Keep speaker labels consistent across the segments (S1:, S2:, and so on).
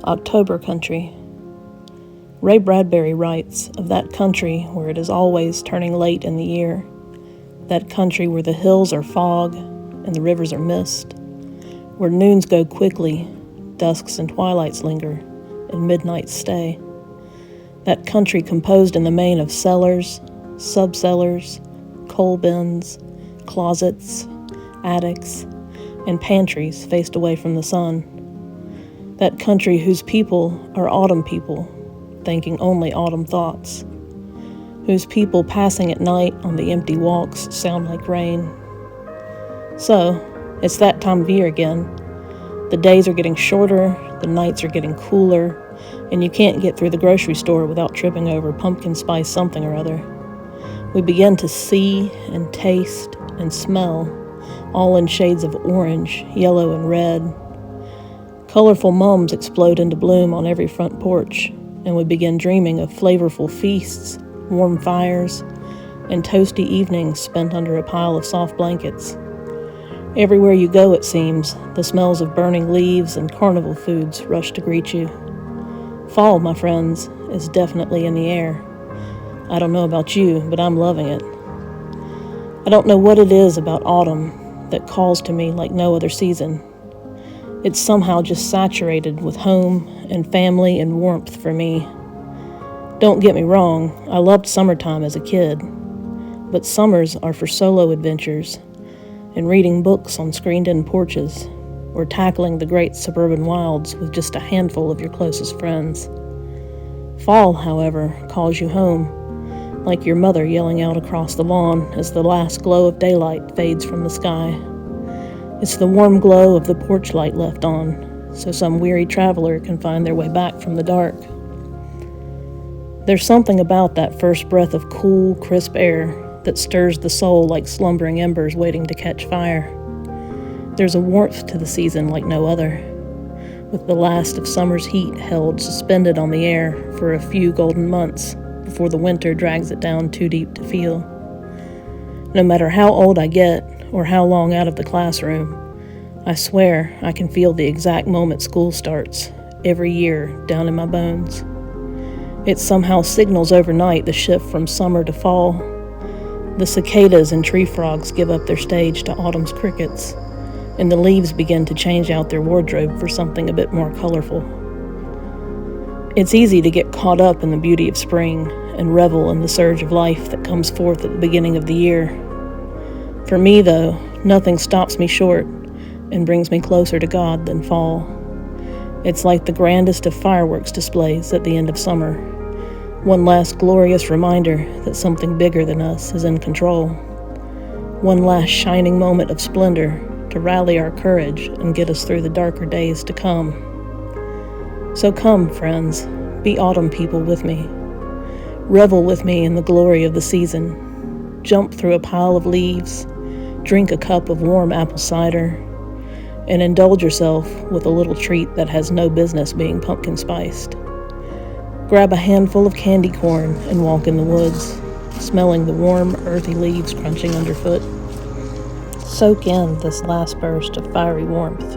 S1: October country. Ray Bradbury writes of that country where it is always turning late in the year, that country where the hills are fog and the rivers are mist, where noons go quickly, dusks and twilights linger, and midnights stay. That country composed in the main of cellars, subcellars, coal bins, closets, attics, and pantries faced away from the sun. That country whose people are autumn people, thinking only autumn thoughts, whose people passing at night on the empty walks sound like rain. So, it's that time of year again. The days are getting shorter, the nights are getting cooler, and you can't get through the grocery store without tripping over pumpkin spice something or other. We begin to see and taste and smell, all in shades of orange, yellow, and red. Colorful mums explode into bloom on every front porch, and we begin dreaming of flavorful feasts, warm fires, and toasty evenings spent under a pile of soft blankets. Everywhere you go, it seems, the smells of burning leaves and carnival foods rush to greet you. Fall, my friends, is definitely in the air. I don't know about you, but I'm loving it. I don't know what it is about autumn that calls to me like no other season. It's somehow just saturated with home and family and warmth for me. Don't get me wrong, I loved summertime as a kid, but summers are for solo adventures and reading books on screened-in porches or tackling the great suburban wilds with just a handful of your closest friends. Fall, however, calls you home, like your mother yelling out across the lawn as the last glow of daylight fades from the sky. It's the warm glow of the porch light left on, so some weary traveler can find their way back from the dark. There's something about that first breath of cool, crisp air that stirs the soul like slumbering embers waiting to catch fire. There's a warmth to the season like no other, with the last of summer's heat held suspended on the air for a few golden months before the winter drags it down too deep to feel. No matter how old I get, or how long out of the classroom, I swear I can feel the exact moment school starts, every year, down in my bones. It somehow signals overnight the shift from summer to fall. The cicadas and tree frogs give up their stage to autumn's crickets, and the leaves begin to change out their wardrobe for something a bit more colorful. It's easy to get caught up in the beauty of spring and revel in the surge of life that comes forth at the beginning of the year. For me, though, nothing stops me short and brings me closer to God than fall. It's like the grandest of fireworks displays at the end of summer. One last glorious reminder that something bigger than us is in control. One last shining moment of splendor to rally our courage and get us through the darker days to come. So come, friends, be autumn people with me. Revel with me in the glory of the season. Jump through a pile of leaves, drink a cup of warm apple cider, and indulge yourself with a little treat that has no business being pumpkin spiced. Grab a handful of candy corn and walk in the woods, smelling the warm, earthy leaves crunching underfoot. Soak in this last burst of fiery warmth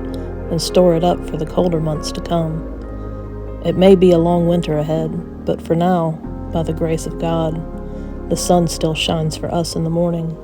S1: and store it up for the colder months to come. It may be a long winter ahead, but for now, by the grace of God, the sun still shines for us in the morning.